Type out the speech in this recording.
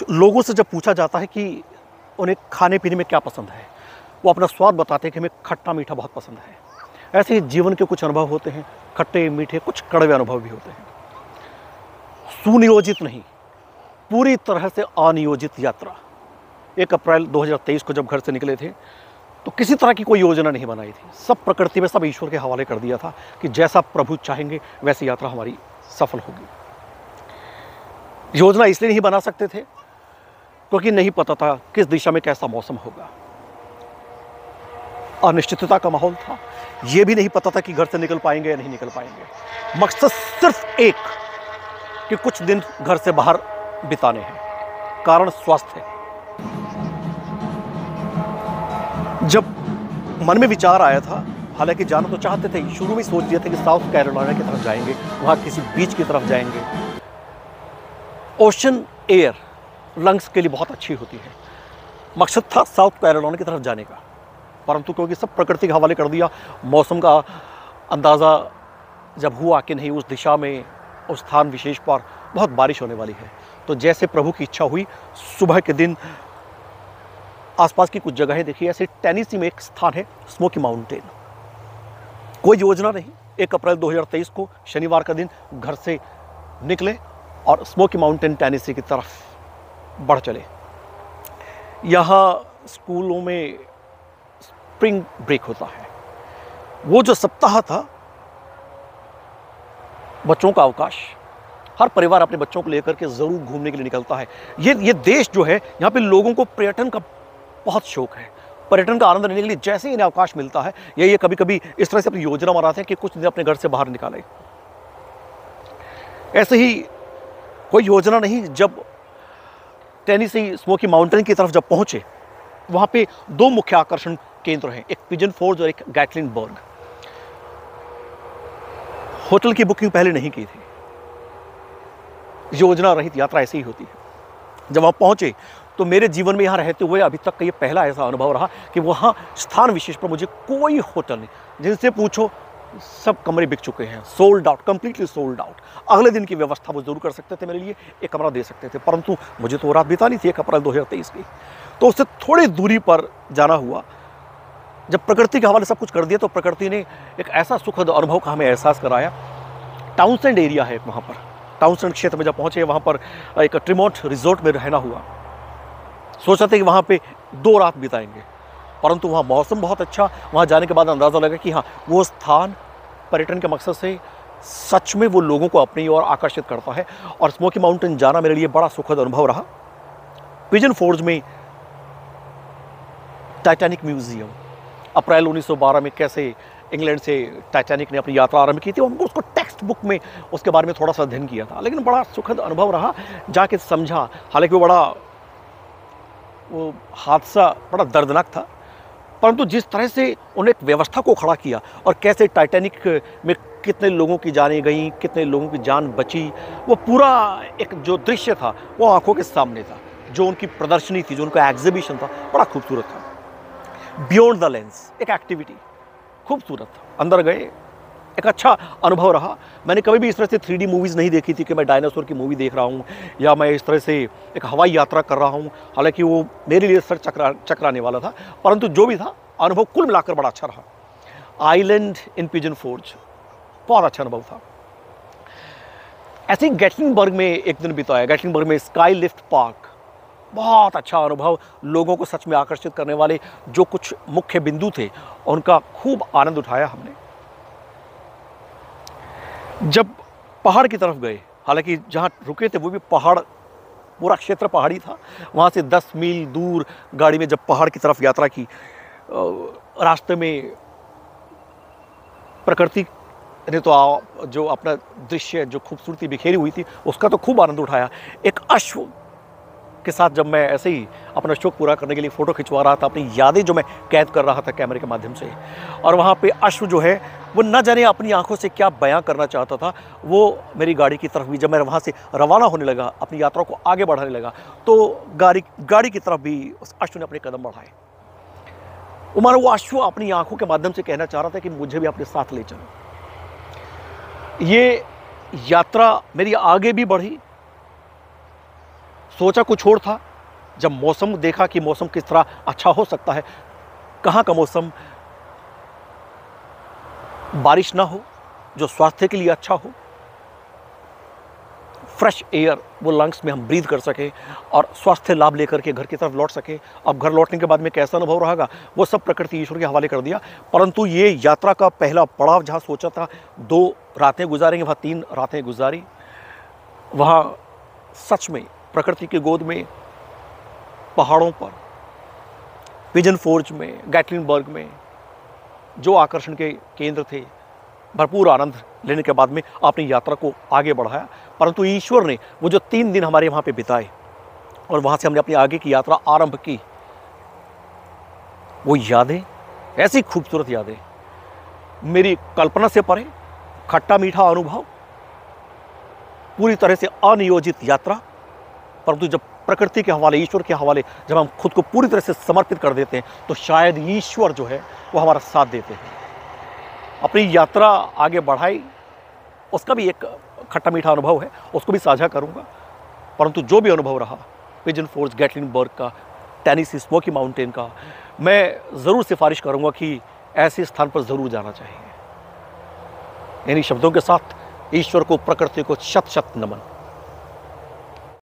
कुछ लोगों से जब पूछा जाता है कि उन्हें खाने पीने में क्या पसंद है, वो अपना स्वाद बताते हैं कि हमें खट्टा मीठा बहुत पसंद है। ऐसे ही जीवन के कुछ अनुभव होते हैं, खट्टे मीठे, कुछ कड़वे अनुभव भी होते हैं। सुनियोजित नहीं, पूरी तरह से अनियोजित यात्रा। 1 अप्रैल 2023 को जब घर से निकले थे तो किसी तरह की कोई योजना नहीं बनाई थी। सब प्रकृति में, सब ईश्वर के हवाले कर दिया था कि जैसा प्रभु चाहेंगे वैसी यात्रा हमारी सफल होगी। योजना इसलिए नहीं बना सकते थे क्योंकि नहीं पता था किस दिशा में कैसा मौसम होगा। अनिश्चितता का माहौल था। यह भी नहीं पता था कि घर से निकल पाएंगे या नहीं निकल पाएंगे। मकसद सिर्फ एक कि कुछ दिन घर से बाहर बिताने हैं। कारण स्वास्थ्य है। जब मन में विचार आया था, हालांकि जाना तो चाहते थे, शुरू में सोच लिया था कि साउथ कैरोलिना की तरफ जाएंगे, वहां किसी बीच की तरफ जाएंगे। ओशन एयर लंग्स के लिए बहुत अच्छी होती है। मकसद था साउथ कैरोलिना की तरफ जाने का, परंतु क्योंकि सब प्रकृति के हवाले कर दिया, मौसम का अंदाज़ा जब हुआ कि नहीं, उस दिशा में, उस स्थान विशेष पर बहुत बारिश होने वाली है, तो जैसे प्रभु की इच्छा हुई, सुबह के दिन आसपास की कुछ जगहें देखी। ऐसे टेनेसी में एक स्थान है स्मोकी माउंटेन। कोई योजना नहीं, 1 अप्रैल 2023 को शनिवार का दिन घर से निकले और स्मोकी माउंटेन टेनेसी की तरफ बढ़ चले। यहाँ स्कूलों में स्प्रिंग ब्रेक होता है। वो जो सप्ताह था, बच्चों का अवकाश, हर परिवार अपने बच्चों को लेकर के जरूर घूमने के लिए निकलता है। ये देश जो है, यहाँ पे लोगों को पर्यटन का बहुत शौक है। पर्यटन का आनंद लेने के लिए जैसे ही इन्हें अवकाश मिलता है, ये कभी कभी इस तरह से अपनी योजना बनाते हैं कि कुछ दिन अपने घर से बाहर निकालें। ऐसे ही कोई योजना नहीं, जब टेनेसी स्मोकी माउंटेन की तरफ जब पहुंचे, वहां पे 2 मुख्य आकर्षण केंद्र हैं, एक पिजन फोर्ज और एक गैटलिनबर्ग। होटल की बुकिंग पहले नहीं की थी, योजना रहित यात्रा ऐसी ही होती है। जब वहां पहुंचे तो मेरे जीवन में यहाँ रहते हुए अभी तक का ये पहला ऐसा अनुभव रहा कि वहाँ स्थान विशेष पर मुझे कोई होटल नहीं। जिनसे पूछो सब कमरे बिक चुके हैं, sold out, completely sold out. अगले दिन की व्यवस्था वो जरूर कर सकते थे, मेरे लिए एक कमरा दे सकते थे, परंतु मुझे तो रात बितानी थी 1 अप्रैल 2023 की। तो उससे थोड़ी दूरी पर जाना हुआ। जब प्रकृति के हवाले सब कुछ कर दिया तो प्रकृति ने एक ऐसा सुखद अनुभव का हमें एहसास कराया। टाउनसेंड एरिया है वहाँ पर, टाउनसेंड क्षेत्र में जब पहुँचे, वहाँ पर एक ट्रिमोंट रिजोर्ट में रहना हुआ। सोचा था कि वहाँ पे 2 रात बिताएंगे, परंतु वहाँ मौसम बहुत अच्छा। वहाँ जाने के बाद अंदाज़ा लगा कि हाँ, वो स्थान पर्यटन के मकसद से सच में वो लोगों को अपनी ओर आकर्षित करता है। और स्मोकी माउंटेन जाना मेरे लिए बड़ा सुखद अनुभव रहा। पिजन फोर्ज में टाइटैनिक म्यूजियम, अप्रैल 1912 में कैसे इंग्लैंड से टाइटैनिक ने अपनी यात्रा आरंभ की थी, हमको उसको टेक्स्ट बुक में उसके बारे में थोड़ा सा अध्ययन किया था, लेकिन बड़ा सुखद अनुभव रहा। जाके समझा, हालांकि वो हादसा बड़ा दर्दनाक था, परंतु जिस तरह से उन्होंने एक व्यवस्था को खड़ा किया और कैसे टाइटैनिक में कितने लोगों की जानें गई, कितने लोगों की जान बची, वो पूरा एक जो दृश्य था वो आंखों के सामने था। जो उनकी प्रदर्शनी थी, जो उनका एग्जीबिशन था, बड़ा खूबसूरत था। बियॉन्ड द लेंस एक एक्टिविटी खूबसूरत था। अंदर गए, एक अच्छा अनुभव रहा। मैंने कभी भी इस तरह से 3D मूवीज़ नहीं देखी थी कि मैं डायनासोर की मूवी देख रहा हूँ या मैं इस तरह से एक हवाई यात्रा कर रहा हूँ। हालांकि वो मेरे लिए सर चकराने वाला था, परंतु जो भी था, अनुभव कुल मिलाकर बड़ा अच्छा रहा। आइलैंड इन पिजन फोर्ज बहुत अच्छा अनुभव था। ऐसे ही गैटलिनबर्ग में एक दिन बिताया। गैटलिनबर्ग में स्काई लिफ्ट पार्क, बहुत अच्छा अनुभव। लोगों को सच में आकर्षित करने वाले जो कुछ मुख्य बिंदु थे, उनका खूब आनंद उठाया हमने। जब पहाड़ की तरफ गए, हालांकि जहाँ रुके थे वो भी पहाड़, पूरा क्षेत्र पहाड़ी था। वहाँ से 10 मील दूर गाड़ी में जब पहाड़ की तरफ यात्रा की, रास्ते में प्रकृति ने तो जो अपना दृश्य, जो खूबसूरती बिखेरी हुई थी, उसका तो खूब आनंद उठाया। एक अश्व के साथ जब मैं ऐसे ही अपना शौक पूरा करने के लिए फ़ोटो खिंचवा रहा था, अपनी यादें जो मैं कैद कर रहा था कैमरे के माध्यम से, और वहाँ पे अश्व जो है वो न जाने अपनी आंखों से क्या बयां करना चाहता था। वो मेरी गाड़ी की तरफ भी, जब मैं वहाँ से रवाना होने लगा, अपनी यात्रा को आगे बढ़ाने लगा, तो गाड़ी की तरफ भी उस अश्व ने अपने कदम बढ़ाए। वो अश्व अपनी आंखों के माध्यम से कहना चाह रहा था कि मुझे भी अपने साथ ले चलो। ये यात्रा मेरी आगे भी बढ़ी, सोचा कुछ और था, जब मौसम देखा कि मौसम किस तरह अच्छा हो सकता है, कहाँ का मौसम बारिश ना हो, जो स्वास्थ्य के लिए अच्छा हो, फ्रेश एयर वो लंग्स में हम ब्रीथ कर सकें और स्वास्थ्य लाभ लेकर के घर की तरफ लौट सकें। अब घर लौटने के बाद में कैसा अनुभव रहेगा वो सब प्रकृति ईश्वर के हवाले कर दिया। परंतु ये यात्रा का पहला पड़ाव जहाँ सोचा था 2 रातें गुजारेंगे, वहाँ 3 रातें गुजारी। वहाँ सच में प्रकृति की गोद में, पहाड़ों पर, पिजन फोर्ज में, गैटलिनबर्ग में जो आकर्षण के केंद्र थे, भरपूर आनंद लेने के बाद में अपनी यात्रा को आगे बढ़ाया। परंतु ईश्वर ने वो जो 3 दिन हमारे वहाँ पे बिताए और वहाँ से हमने अपनी आगे की यात्रा आरंभ की, वो यादें, ऐसी खूबसूरत यादें, मेरी कल्पना से परे, खट्टा मीठा अनुभव, पूरी तरह से अनियोजित यात्रा। परंतु जब प्रकृति के हवाले, ईश्वर के हवाले जब हम खुद को पूरी तरह से समर्पित कर देते हैं तो शायद ईश्वर जो है वो हमारा साथ देते हैं। अपनी यात्रा आगे बढ़ाई, उसका भी एक खट्टा मीठा अनुभव है, उसको भी साझा करूंगा। परंतु जो भी अनुभव रहा, पिजन फोर्ज, गैटलिनबर्ग का, टेनेसी स्मोकी माउंटेन का, मैं ज़रूर सिफारिश करूंगा कि ऐसे स्थान पर ज़रूर जाना चाहिए। इन्हीं शब्दों के साथ ईश्वर को, प्रकृति को शत शत नमन।